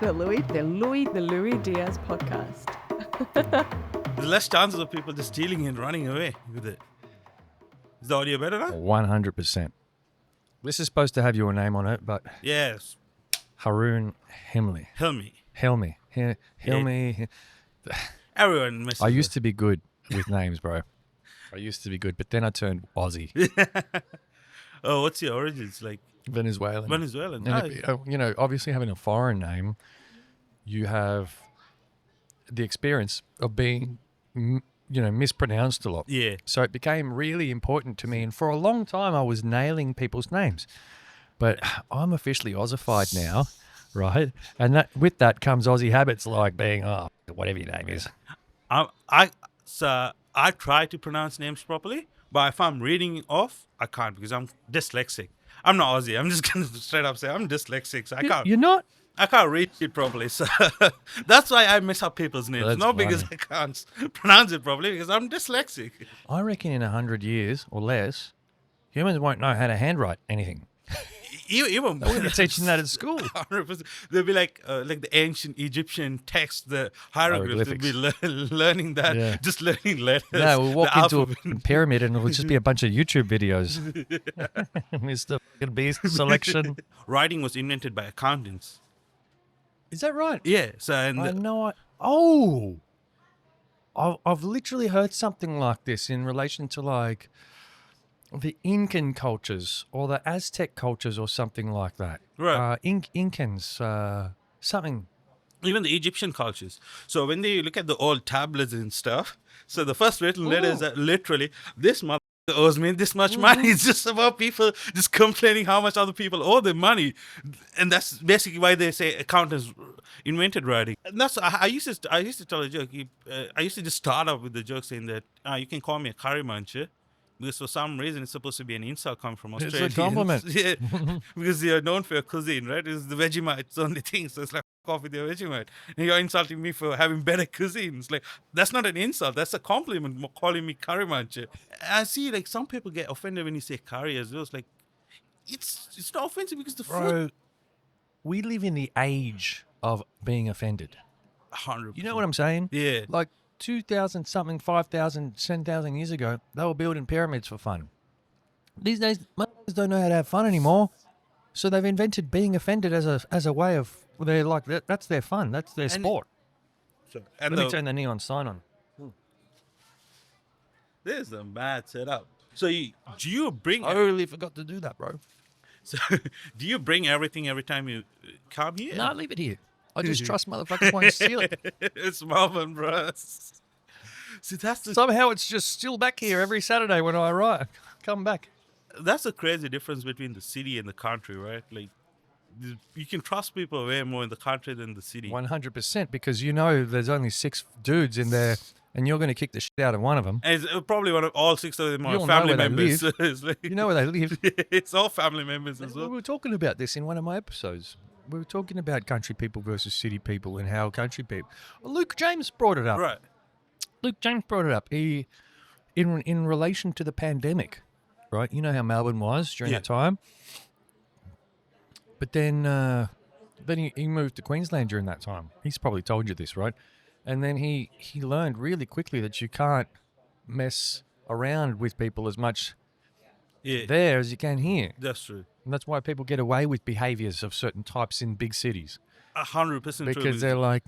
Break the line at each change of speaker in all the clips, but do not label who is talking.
The Lui Diaz Podcast.
There's less chances of people just stealing and running away with it. Is the audio better now?
100%. This is supposed to have your name on it, but
Yes.
Haroon Hilmy.
Hilmy.
Hilmy.
Everyone misses
I used to be good with names, bro. I used to be good, but then I turned Aussie.
Oh, what's your origins? Like
Venezuelan.
Venezuelan.
And obviously having a foreign name, you have the experience of being, mispronounced a lot.
Yeah.
So it became really important to me. And for a long time, I was nailing people's names. But I'm officially Aussified now, right? And with that comes Aussie habits like being, whatever your name is.
I try to pronounce names properly, but if I'm reading off, I can't because I'm dyslexic. I'm not Aussie. I'm just gonna straight up say I'm dyslexic, so I can't.
You're not?
I can't read it properly, so that's why I mess up people's names.
That's
Not because
funny.
I can't pronounce it properly, because I'm dyslexic.
I reckon in 100 years or less, humans won't know how to handwrite anything.
Even
We're teaching that at school.
100%. They'll be like the ancient Egyptian text, the hieroglyphs. They'll be learning that,
Yeah.
just learning letters.
No, we'll walk
the
into
alphabet.
a pyramid and it'll just be a bunch of YouTube videos. Mr. Beast selection.
Writing was invented by accountants.
Is that right?
Yeah. So
I know. I've literally heard something like this in relation to like the Incan cultures or the Aztec cultures or something like that.
Right.
Incans, something.
even the Egyptian cultures. So when they look at the old tablets and stuff, so the first written letters are literally, this mother owes me this much money. It's just about people just complaining how much other people owe them money. And that's basically why they say accountants invented writing. And that's, I used to tell a joke. I used to just start off with the joke saying that you can call me a curry-muncher. Because for some reason it's supposed to be an insult coming from Australia.
It's a compliment.
Yeah, because you're known for your cuisine, right? It's the Vegemite's only thing. So it's like, fuck off with your Vegemite. And you're insulting me for having better cuisine. It's like, that's not an insult. That's a compliment, calling me curry muncher. I see, like, some people get offended when you say curry as well. It's like, it's not offensive because the
Bro,
food.
we live in the age of being offended.
100%.
You know what I'm saying?
Yeah.
Like 2,000 something, 5,000, 10,000 years ago, they were building pyramids for fun. These days, motherfuckers don't know how to have fun anymore. So they've invented being offended as a way of, they're like, that's their fun. That's their sport.
So, and
Let me turn the neon sign on.
this is a mad setup. So do you bring...
I totally forgot to do that, bro.
So, do you bring everything every time you come here?
No, leave it here. I just trust motherfuckers won't steal it.
It's Melbourne, bro. See,
Somehow it's just still back here every Saturday when I arrive. Come back.
that's the crazy difference between the city and the country, right? Like, you can trust people way more in the country than the city.
100%, because you know there's only 6 dudes in there and you're going to kick the shit out of one of them.
And it's probably all 6 of them are
You'll know
family
where they
members.
live.
It's like,
You know where they live.
it's all family members as
We
well.
were talking about this in one of my episodes. We were talking about country people versus city people and how country people... Luke James brought it up.
Right.
Luke James brought it up. He, in relation to the pandemic, right? You know how Melbourne was during that time? But then he moved to Queensland during that time. He's probably told you this, right? And then he learned really quickly that you can't mess around with people as much
Yeah,
there as you can here.
that's true.
And that's why people get away with behaviours of certain types in big cities.
100% true.
Because they're like,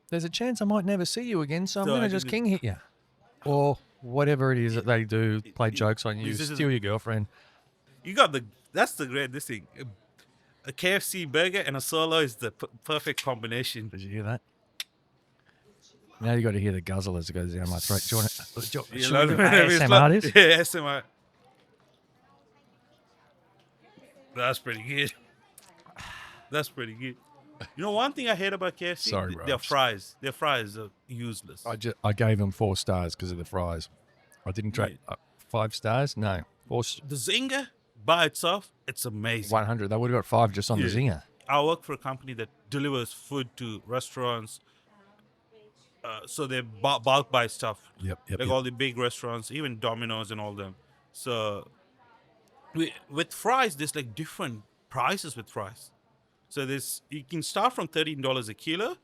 there's a chance I might never see you again, so I'm
So
going
I
to just
didn't-
king hit you. Or whatever it is that they do, play jokes on you,
this is-
steal your girlfriend.
You got that's the great this thing. A KFC burger and a solo is the perfect combination.
Did you hear that? Now you got to hear the guzzle as it goes down my throat. Do you want to
You
should
know
we do
what I mean? It's
ASMR
like-
this?
Yeah, ASMR. That's pretty good. That's pretty good. You know, one thing I hate about KFC?
Sorry, bro.
Their fries. Their fries are useless.
I gave them 4 stars because of the fries. I didn't try
Right.
5 stars. No, 4.
The Zinger, by itself, it's amazing.
100. They would have got 5 just on the
Yeah.
zinger.
I work for a company that delivers food to restaurants. So they bulk buy stuff.
Yep.
Like all the big restaurants, even Domino's and all them. So with fries, there's like different prices with fries. So you can start from $13 a kilo,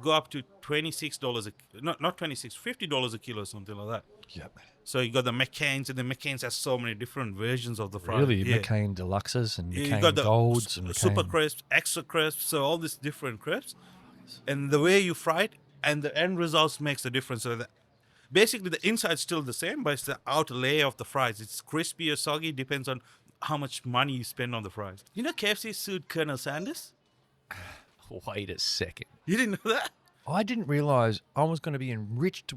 go up to $26 not 26, $50 a kilo, something like that.
Yep.
So you got the McCain's, and the McCain's has so many different versions of the fries.
Really,
Yeah.
McCain Deluxes and
You
McCain
got the
Golds and
super
McCain.
crisp, extra crisp, so all these different crisps, and the way you fry it and the end results makes the difference. So that basically the inside's still the same, but it's the outer layer of the fries. It's crispy or soggy, depends on how much money you spend on the fries. You know KFC sued Colonel Sanders?
Wait a second.
You didn't know that?
I didn't realize I was going to be enriched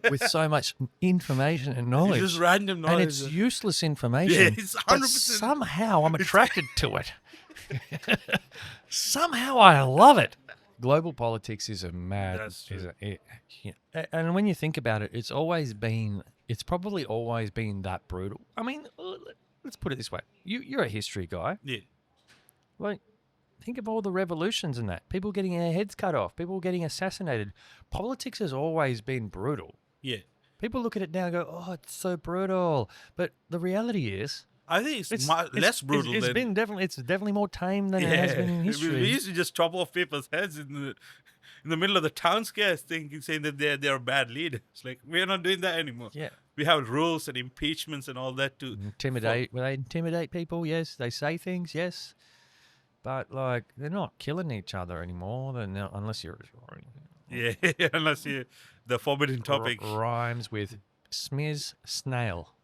with so much information and knowledge.
It's just random knowledge.
And it's useless information.
Yeah, it's
but
100%.
somehow I'm attracted to it. Somehow I love it. Global politics is a mad.
That's true.
And when you think about it, it's probably always been that brutal. I mean, let's put it this way: you're a history guy.
Yeah.
Like, think of all the revolutions and that. People getting their heads cut off. People getting assassinated. Politics has always been brutal.
Yeah.
People look at it now and go, oh, it's so brutal. But the reality is,
I think it's less brutal
it's
than...
It's definitely more tame than it has been in history.
We used to just chop off people's heads in the middle of the town square, saying that they're bad leaders. Like, we're not doing that anymore.
Yeah.
We have rules and impeachments and all that to
Intimidate. Will they intimidate people? Yes. They say things? Yes. But, like, they're not killing each other anymore, unless you're...
Yeah, unless you... The forbidden topic.
Rhymes with smiz snail.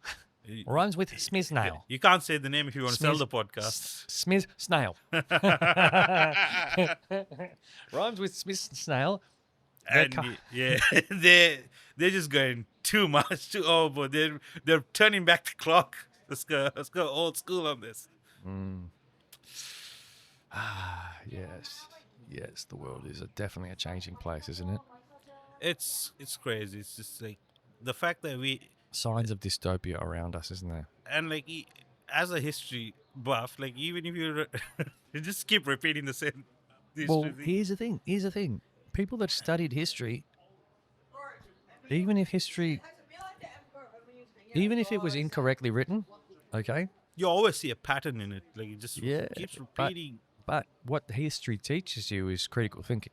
Rhymes with smiz snail.
You can't say the name if you want to sell the podcast.
Smiz snail. Rhymes with smiz snail.
And they're just going too much, too overboard. They're turning back the clock. Let's go old school on this.
Yes, the world is definitely a changing place, isn't it?
It's crazy. It's just like the fact that
signs of dystopia around us, isn't there?
And like as a history buff, like even if you you just keep repeating the same history
Well,
thing.
here's the thing. People that studied history, even if it was incorrectly written, okay?
You always see a pattern in it. Like it just keeps repeating.
But what history teaches you is critical thinking.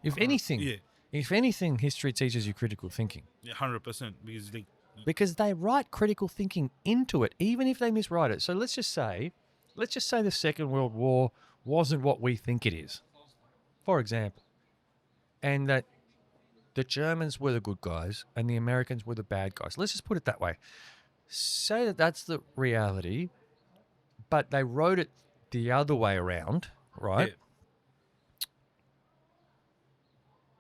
If anything, history teaches you critical thinking.
100%.
Because they write critical thinking into it, even if they miswrite it. So let's just say the Second World War wasn't what we think it is, for example, and that the Germans were the good guys and the Americans were the bad guys. Let's just put it that way. Say that that's the reality, but they wrote it the other way around, right?
Yeah.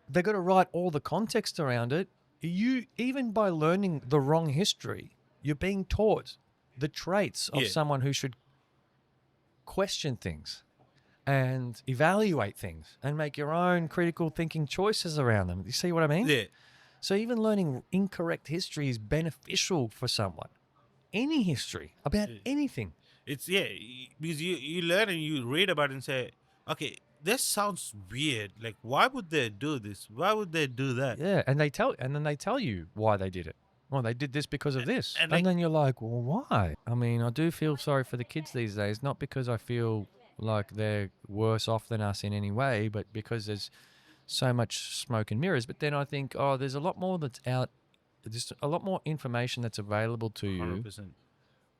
They're going to write all the context around it. Even by learning the wrong history, you're being taught the traits of someone who should question things and evaluate things and make your own critical thinking choices around them. You see what I mean?
Yeah.
So even learning incorrect history is beneficial for someone. Any history about anything.
It's because you learn and you read about it and say, okay, this sounds weird. Like, why would they do this? Why would they do that?
Yeah, and then they tell you why they did it. Well, they did this because of this.
And
then you're like, well, why? I mean, I do feel sorry for the kids these days, not because I feel like they're worse off than us in any way, but because there's so much smoke and mirrors. But then I think, there's a lot more that's out. There's a lot more information that's available to you.
100%.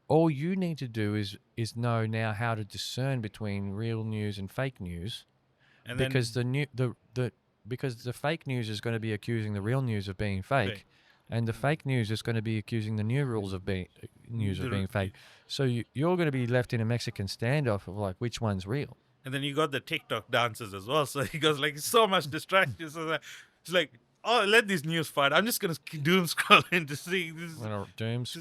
All you need to do is know now how to discern between real news and fake news,
And
because because the fake news is going to be accusing the real news of being fake, and the fake news is going to be accusing the new rules of being fake. So you're going to be left in a Mexican standoff of like which one's real.
And then you got the TikTok dances as well. So he goes like so much distraction. So that it's like, let these news fight. I'm just gonna doom scrolling to see this.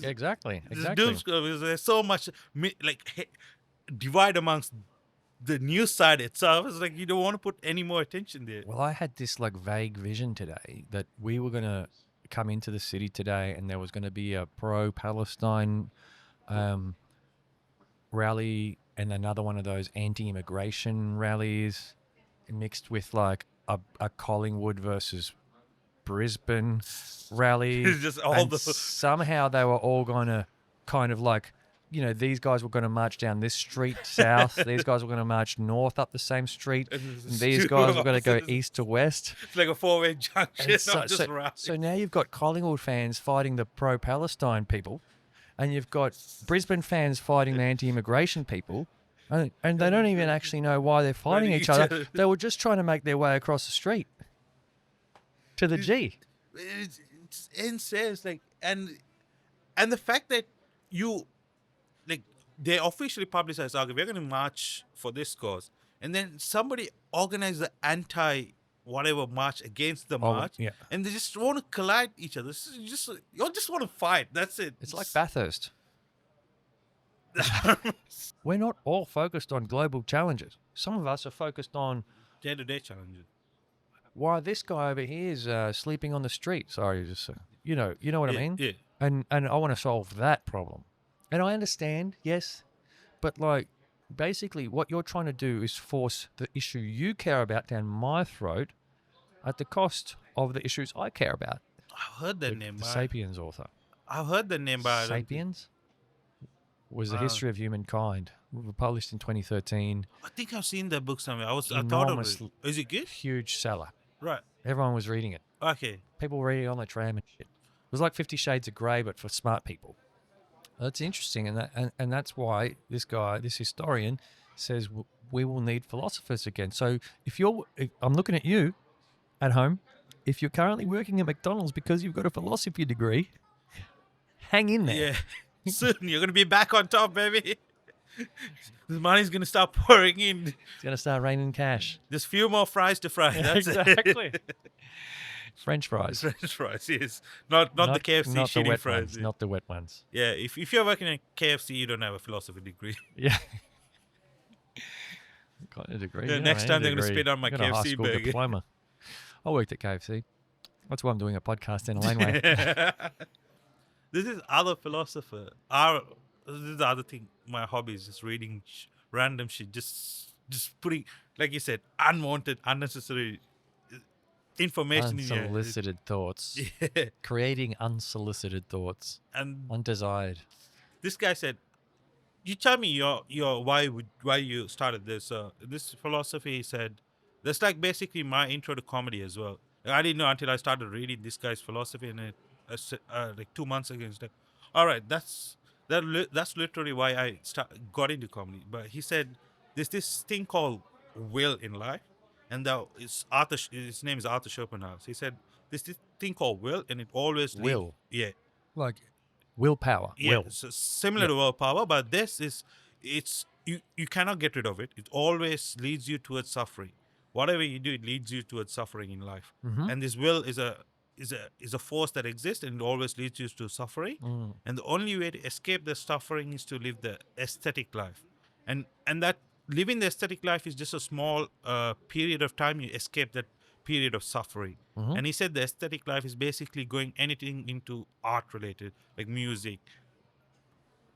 Exactly.
Doom scroll because there's so much divide amongst the news side itself. It's like you don't want to put any more attention there.
Well, I had this like vague vision today that we were gonna come into the city today, and there was gonna be a pro-Palestine rally and another one of those anti-immigration rallies mixed with like a Collingwood versus Brisbane rally.
It's just all
somehow they were all going to kind of like you know, these guys were going to march down this street south. These guys were going to march north up the same street. And these guys were going to go east to west.
It's like a four-way junction, not just round.
So now you've got Collingwood fans fighting the pro-Palestine people, and you've got Brisbane fans fighting the anti-immigration people, and they don't even actually know why they're fighting each other. They were just trying to make their way across the street to the G.
It's insane. It's like, and the fact that they officially publicize, okay, we're going to march for this cause, and then somebody organized the anti-whatever march against the march, and they just want to collide each other. You just want to fight. That's it.
It's like Bathurst. We're not all focused on global challenges. Some of us are focused on
day-to-day challenges.
Why this guy over here is sleeping on the street. Sorry, just you know what I mean.
Yeah.
And I want to solve that problem. And I understand, yes, but like basically what you're trying to do is force the issue you care about down my throat at the cost of the issues I care about.
I've heard that name.
The Sapiens author.
I've heard the name.
Sapiens was the history of humankind. Published in 2013.
I think I've seen that book somewhere. I thought of it. Is it good?
Huge seller.
Right.
Everyone was reading it.
Okay.
People were reading it on the tram and shit. It was like 50 Shades of Grey, but for smart people. That's interesting, and that's why this historian, says we will need philosophers again. So if I'm looking at you at home, if you're currently working at McDonald's because you've got a philosophy degree, hang in there.
Yeah. Soon you're going to be back on top, baby. The money's going to start pouring in.
It's going to start raining cash.
There's few more fries to fry. That's
exactly. French fries.
French fries, yes. Not the KFC
not the
shitty
wet
fries.
Ones, not the wet ones.
Yeah, if you're working at KFC, you don't have a philosophy degree.
Yeah. Got a degree.
Yeah, next time they're going to spit on my KFC
high school
burger.
diploma. I worked at KFC. That's why I'm doing a podcast in a laneway.
This is other philosopher. This is the other thing. My hobby is just reading random shit. Just putting, like you said, unwanted, unnecessary information in your
unsolicited thoughts.
Yeah.
Creating unsolicited thoughts.
And
undesired.
This guy said, "You tell me your why you started this." This philosophy, he said, that's like basically my intro to comedy as well. I didn't know until I started reading this guy's philosophy, and like 2 months ago, it's like, all right, that's literally why I got into comedy. But he said there's this thing called will in life, and his name is Arthur Schopenhauer. He said there's this thing called will, and it always
will.
Yeah,
like willpower.
Yeah,
will.
so similar to willpower, but you cannot get rid of it. It always leads you towards suffering. Whatever you do, it leads you towards suffering in life.
Mm-hmm.
And this will is a force that exists, and it always leads you to suffering. And the only way to escape the suffering is to live the aesthetic life. And that living the aesthetic life is just a small period of time you escape that period of suffering.
Mm-hmm.
And he said the aesthetic life is basically going anything into art related, like music,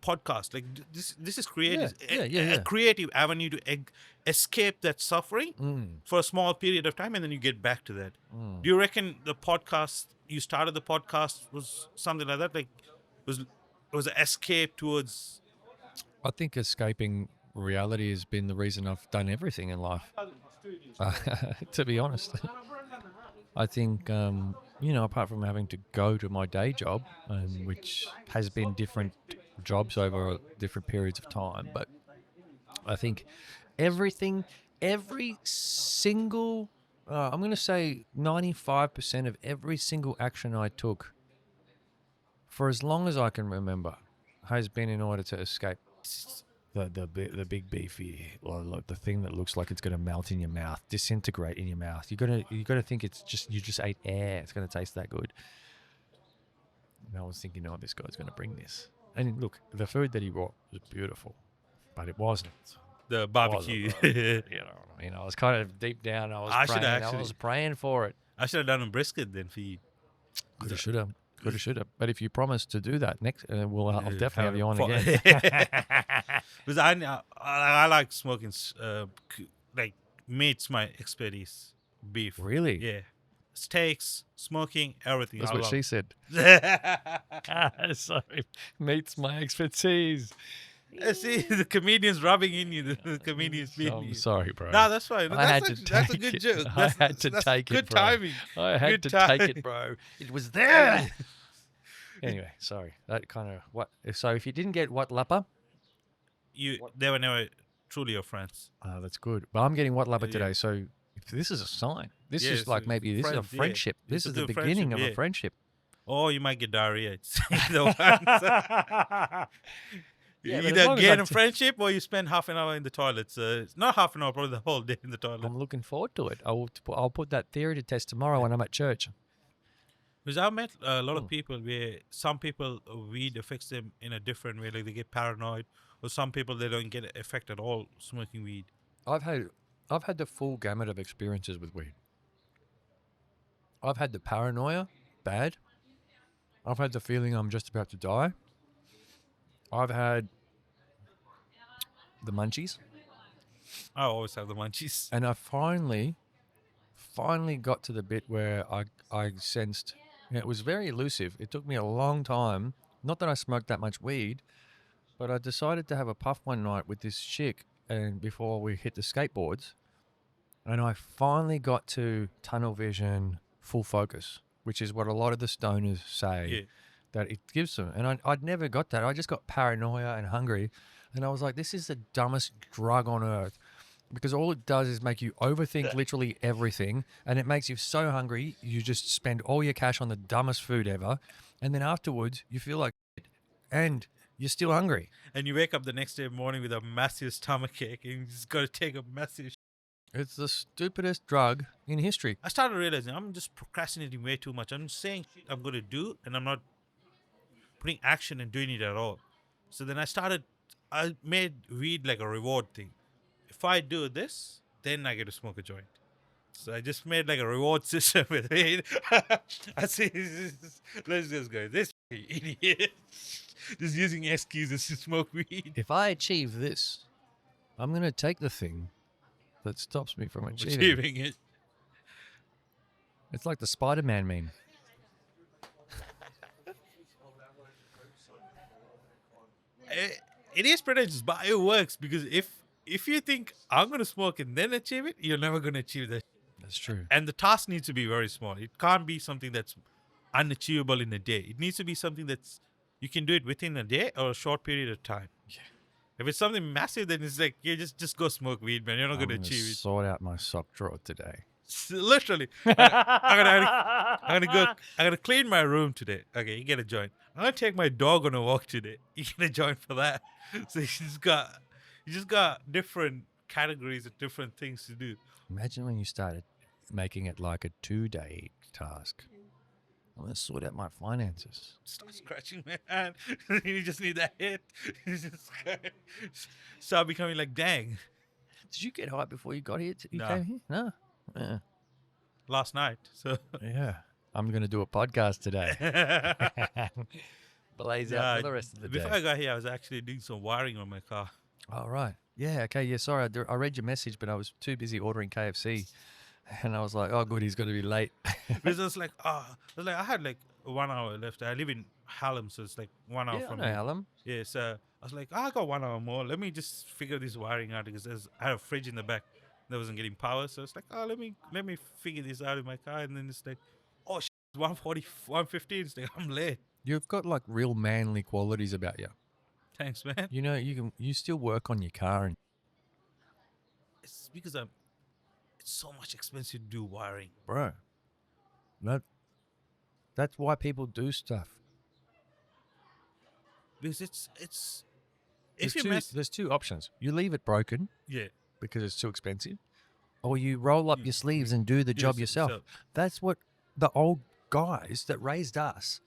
podcast. Like this is creative.
Yeah.
A creative avenue to escape that suffering for a small period of time, and then you get back to that. Do you reckon the podcast, you started the podcast, was something like that? Like it was an escape towards...
I think escaping reality has been the reason I've done everything in life. To be honest, I think apart from having to go to my day job, which has been different jobs over different periods of time, but I think every single, I'm going to say 95% of every single action I took for as long as I can remember has been in order to escape the big beefy, like the thing that looks like it's going to melt in your mouth, disintegrate in your mouth. You got to think you just ate air. It's going to taste that good. And I was thinking, this guy's going to bring this. And look, the food that he brought was beautiful, but it wasn't.
The barbecue.
I was kind of deep down. I was praying for it.
I should have done a brisket then for you.
Could have, should have. But if you promise to do that next, I'll definitely have you on again.
Because I like smoking. Like meat's my expertise. Beef.
Really?
Yeah. steaks, smoking, everything.
That's
I
what
love
she
it.
said. Sorry, meets my expertise.
See, the comedian's rubbing in you. The comedian's being
I'm
you.
sorry, bro.
No, that's fine.
I had to
That's a
take
good
it.
joke.
I
That's,
had to
that's
take it,
good
bro.
timing.
I had
Good
to take
timing.
it, bro. It was there. Anyway, sorry. That kind of what? So if you didn't get what lappa,
They were never truly your friends.
that's good. But I'm getting what lappa
Yeah.
today, so this is a sign. This
Yeah,
is
it's
like
a
maybe this is a
friend, yeah.
friendship.
It's
This
a
is the
good
beginning
friendship,
of a
yeah.
friendship.
Or you might get diarrhea. It's either one. You
Yeah, but as
either
long as
gain
I
a friendship or you spend half an hour in the toilet. So it's not half an hour, probably the whole day in the toilet.
I'm looking forward to it. I'll put that theory to test tomorrow when I'm at church.
Because I've met a lot of people where some people weed affects them in a different way, like they get paranoid, or some people they don't get effect at all smoking weed.
I've had the full gamut of experiences with weed. I've had the paranoia, bad. I've had the feeling I'm just about to die. I've had the munchies,
I always have the munchies.
and I finally got to the bit where I sensed, and it was very elusive. It took me a long time. Not that I smoked that much weed, but I decided to have a puff one night with this chick, and before we hit the skateboards, and I finally got to tunnel vision, full focus, which is what a lot of the stoners say
Yeah.
that it gives them. And I'd never got that. I just got paranoia and hungry, and I was like, this is the dumbest drug on earth. Because all it does is make you overthink literally everything, and it makes you so hungry, you just spend all your cash on the dumbest food ever, and then afterwards, you feel like shit, and you're still hungry.
And you wake up the next day morning with a massive stomach ache and you just got to take a massive.
It's the stupidest drug in history.
I started realizing I'm just procrastinating way too much. I'm saying shit I'm going to do and I'm not putting action and doing it at all. So then I made weed like a reward thing. If I do this, then I get to smoke a joint. So I just made like a reward system with weed. I see, let's just go. This idiot. Just using excuses to smoke weed.
If I achieve this, I'm going to take the thing that stops me from achieving it.
Achieving it.
It's like the Spider-Man meme.
It is pretentious, but it works because if you think I'm going to smoke and then achieve it, you're never going to achieve that.
That's true.
And the task needs to be very small. It can't be something that's unachievable in a day. It needs to be something that's you can do it within a day or a short period of time.
Yeah.
If it's something massive, then it's like you just go smoke weed, man. You're not
I'm
going to
gonna
achieve it.
sort out my sock drawer today.
Literally, I'm gonna clean my room today. Okay, you get a joint. I'm gonna take my dog on a walk today. You get a joint for that. So you just got different categories of different things to do.
Imagine when you started making it like a 2-day task. I'm going to sort out my finances.
Start scratching my hand. You just need that hit. You just start becoming like Deng.
Did you get high before you got here? You
No.
came here? No. Yeah.
Last night. So
Yeah. I'm going to do a podcast today. Blaze out for the rest of the
before
day.
I got here, I was actually doing some wiring on my car.
All right. Yeah. Okay. Yeah. Sorry. I read your message, but I was too busy ordering KFC. And I was like, oh, good. He's going to be late.
Because I was like, I had like 1 hour left. I live in Hallam, so it's like 1 hour
Yeah, I
from
know,
me.
Hallam.
Yeah, so I was like, I got 1 hour more. Let me just figure this wiring out because I had a fridge in the back that wasn't getting power. So it's like, let me figure this out in my car. And then it's like, oh, shit, 1:40, 1:15. It's like, I'm late.
You've got like real manly qualities about you.
Thanks, man.
You know, you still work on your car, and
It's because it's so much expensive to do wiring.
bro, that's why people do stuff.
Because if you
There's two options. You leave it broken
yeah.
because it's too expensive, or you roll up your sleeves and do the job yourself. That's what the old guys that raised us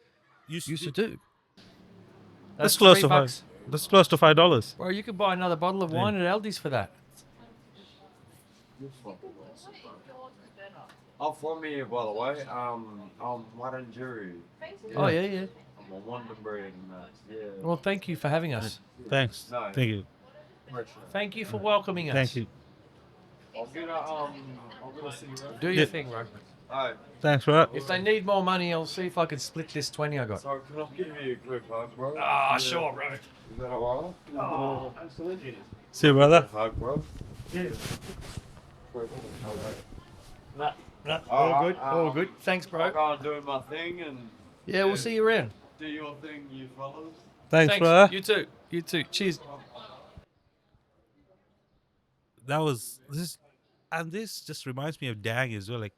used to do.
That's close to
$3.
That's close to $5.
Bro, you could buy another bottle of wine at Aldi's for that.
I'm from here, by the way. I'm Wurundjeri.
Oh, yeah.
I'm a wonder breed and that. Yeah.
Well, thank you for having us.
Thanks.
No.
Thank you.
Thank you for welcoming us.
Thank you.
I'm gonna see you.
Do your thing, bro.
Hey,
Thanks, bro.
If they need more money, I'll see if I can split this 20 I got.
so can I give you a quick hug, bro?
Ah, sure, bro.
Is that alright?
Oh, absolutely.
See you, brother.
Hug, bro.
Yeah.
Nah.
No, all good, all good. Thanks,
I
bro.
can't do my thing and
Yeah, we'll see you around.
do your thing, you fellas.
Thanks, bro.
You too. You too. Cheers.
That was this, and this just reminds me of Deng as well. Like,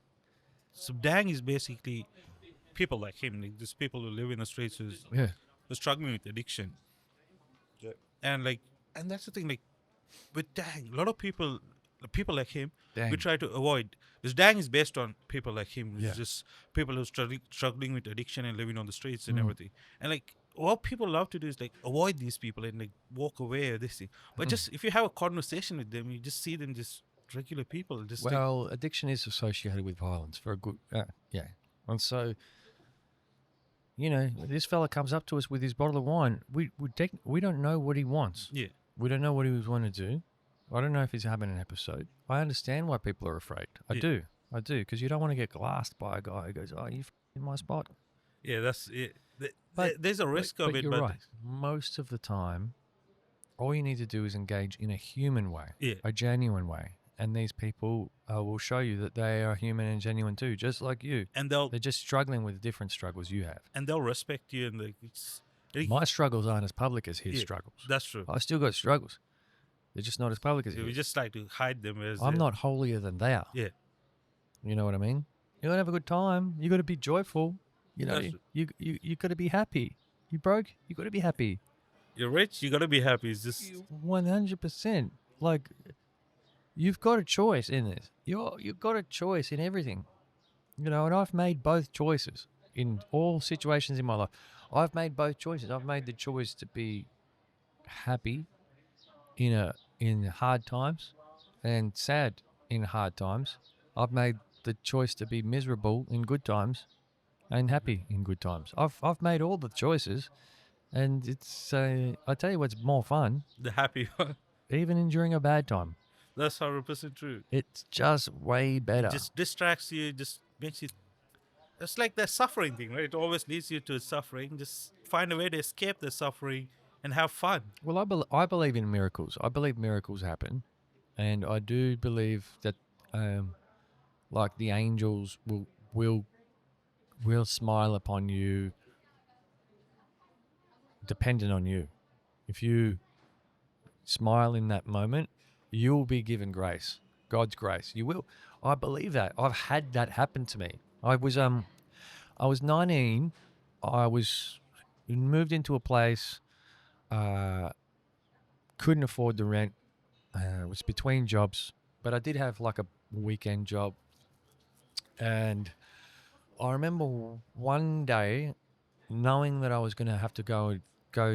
so Deng is basically people like him, like just people who live in the streets who's struggling with addiction.
Yeah.
And like, and that's the thing. Like, with Deng, a lot of people, like him, we
Deng.
try to avoid. Because Deng is based on people like him, who's
Yeah.
just people who are struggling with addiction and living on the streets and everything. And like, what people love to do is like avoid these people and like walk away or this thing. But just if you have a conversation with them, you just see them just regular people. Just like,
Well, addiction is associated with violence for a good, yeah. And so, you know, this fella comes up to us with his bottle of wine. We don't know what he wants.
yeah,
We don't know what he was wanting to do. I don't know if he's having an episode. I understand why people are afraid. I
Yeah.
do, because you don't want to get glassed by a guy who goes, "Oh, you in my spot."
yeah, that's it.
But-
There's a risk of
but
it,
you're
but
right. Most of the time, all you need to do is engage in a human way,
yeah,
a genuine way, and these people will show you that they are human and genuine too, just like you.
and they'll
They're just struggling with different struggles you have.
respect you and like it's.
My struggles aren't as public as his
Yeah,
struggles.
That's true.
I still got struggles. They're just not as public as
We
his.
just like to hide them as
I'm not holier than thou.
Yeah,
You know what I mean? You gotta have a good time. You gotta be joyful. You know,
That's
you gotta be happy. You broke, you gotta be happy.
you're rich. You gotta be happy. It's just
100%. Like, you've got a choice in this. You've got a choice in everything. You know, and I've made both choices in all situations in my life. I've made both choices. I've made the choice to be happy in hard times and sad in hard times. I've made the choice to be miserable in good times and happy in good times. I've made all the choices, and it's I tell you what's more fun,
the happy one.
even during a bad time.
That's 100% true.
It's just way better.
Just distracts you. Just makes you. It's like the suffering thing, right? It always leads you to suffering. Just find a way to escape the suffering and have fun.
Well, I believe in miracles. I believe miracles happen, and I do believe that, like the angels will smile upon you, dependent on you. If you smile in that moment, you'll be given grace, God's grace. You will. I believe that. I've had that happen to me. I was 19. I was moved into a place. Couldn't afford the rent. Was between jobs, but I did have like a weekend job. And I remember one day knowing that I was going to have to go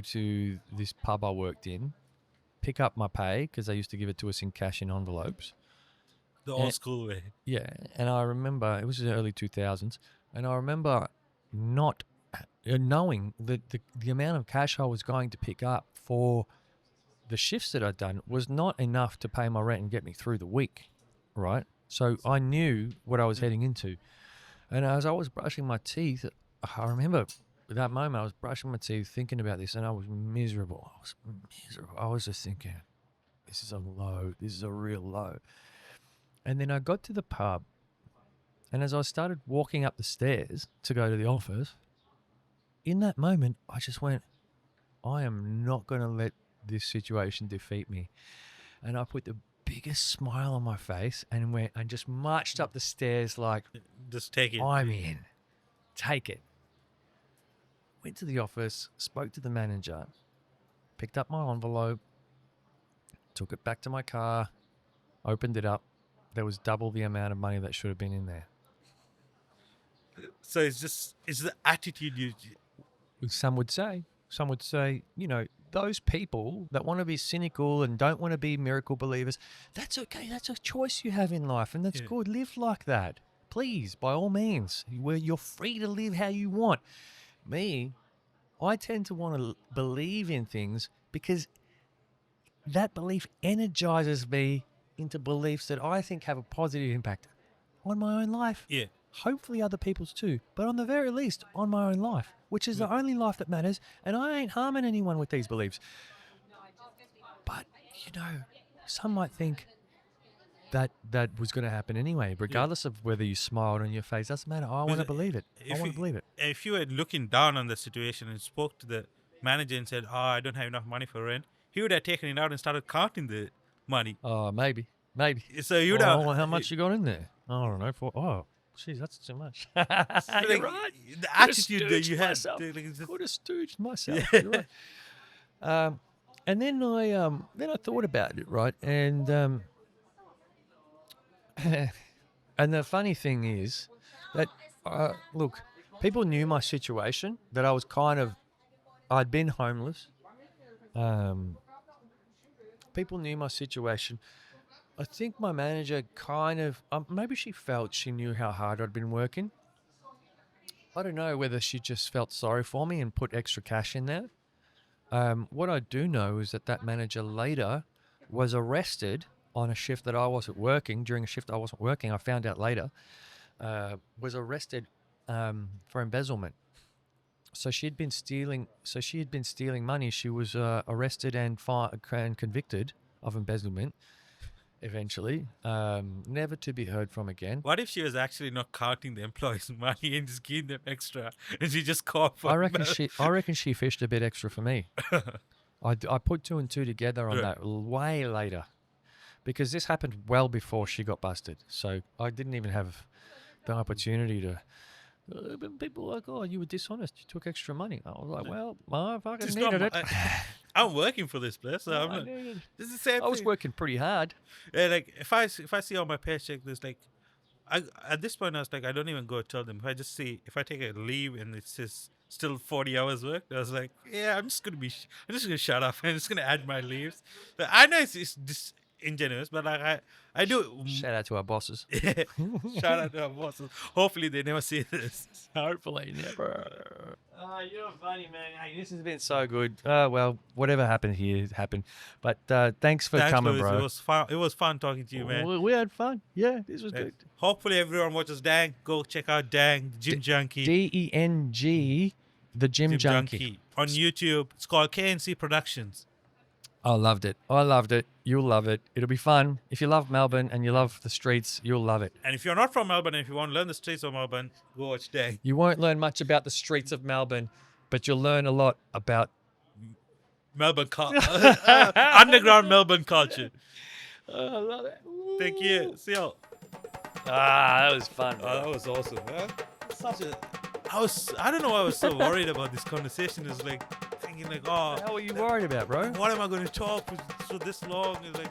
to this pub I worked in, pick up my pay, because they used to give it to us in cash in envelopes.
The old school way.
Yeah, and I remember it was the early 2000s, and I remember not knowing that the amount of cash I was going to pick up for the shifts that I'd done was not enough to pay my rent and get me through the week, right? So I knew what I was heading into. And as I was brushing my teeth, I remember at that moment I was brushing my teeth thinking about this, and I was miserable. I was just thinking, this is a low. This is a real low. And then I got to the pub, and as I started walking up the stairs to go to the office, in that moment, I just went, I am not going to let this situation defeat me. And I put the biggest smile on my face and went and just marched up the stairs like,
Just take it.
I'm in. Take it. Went to the office, spoke to the manager, picked up my envelope, took it back to my car, opened it up. There was double the amount of money that should have been in there.
So it's the attitude you.
Some would say, you know, those people that want to be cynical and don't want to be miracle believers, that's okay. That's a choice you have in life, and that's
Yeah.
good. Live like that. Please, by all means, where you're free to live how you want. Me, I tend to want to believe in things because that belief energizes me into beliefs that I think have a positive impact on my own life.
Yeah.
hopefully other people's too, but on the very least, on my own life, which is the only life that matters, and I ain't harming anyone with these beliefs. But, some might think that was going to happen anyway, regardless of whether you smiled on your face. Doesn't matter. I want to believe it. I want to believe it.
If you were looking down on the situation and spoke to the manager and said, I don't have enough money for rent, he would have taken it out and started counting the money.
Oh, maybe.
So you'd have...
how much you got in there? I don't know. Jeez, that's too much.
You're
right.
The attitude that you had.
Could have stooged myself. You're right. And then I thought about it, right? And and the funny thing is that look, people knew my situation, that I was I'd been homeless. People knew my situation. I think my manager maybe she felt she knew how hard I'd been working. I don't know whether she just felt sorry for me and put extra cash in there. What I do know is that manager later was arrested on a shift that I wasn't working. During a shift I wasn't working, I found out later, was arrested for embezzlement. So she had been stealing money. She was arrested and convicted of embezzlement. Eventually, never to be heard from again.
What if she was actually not counting the employees' money and just giving them extra, and she just caught for
I reckon she fished a bit extra for me. I put two and two together on that way later, because this happened well before she got busted. So I didn't even have the opportunity to. People were like, oh, you were dishonest. You took extra money. I was like, well, I fucking needed it.
I'm working for this place. So this is the same
I was
thing.
working pretty hard.
Yeah, like if I see on my paycheck, there's like, at this point I was like, I don't even go tell them. If I take a leave and it's just still 40 hours worked, I was like, yeah, I'm just gonna shut up. I'm just gonna add my leaves. But I know it's disingenuous, but like I do.
Shout out to our bosses.
Yeah, shout out to our bosses. Hopefully they never see this.
Hopefully never. You're funny, man. Hey, this has been so good. Well, whatever happened here happened. But thanks for coming,
Louis.
bro.
It was fun. It was fun talking to you, man.
We had fun. Yeah, this was good.
Hopefully everyone watches Deng. Go check out Deng, the Gym Junkie.
Deng, the Gym Junkie.
On YouTube. It's called KNC Productions.
I loved it. You'll love it. It'll be fun. If you love Melbourne and you love the streets, you'll love it.
And if you're not from Melbourne and if you want to learn the streets of Melbourne, go watch Deng.
You won't learn much about the streets of Melbourne, but you'll learn a lot about
Melbourne underground Melbourne culture.
I love it.
Thank you. See y'all.
That was fun.
That was awesome, man. I don't know why I was so worried about this conversation. It's like thinking like,
What the hell were you worried about, bro?
what am I going to talk for this long? It's like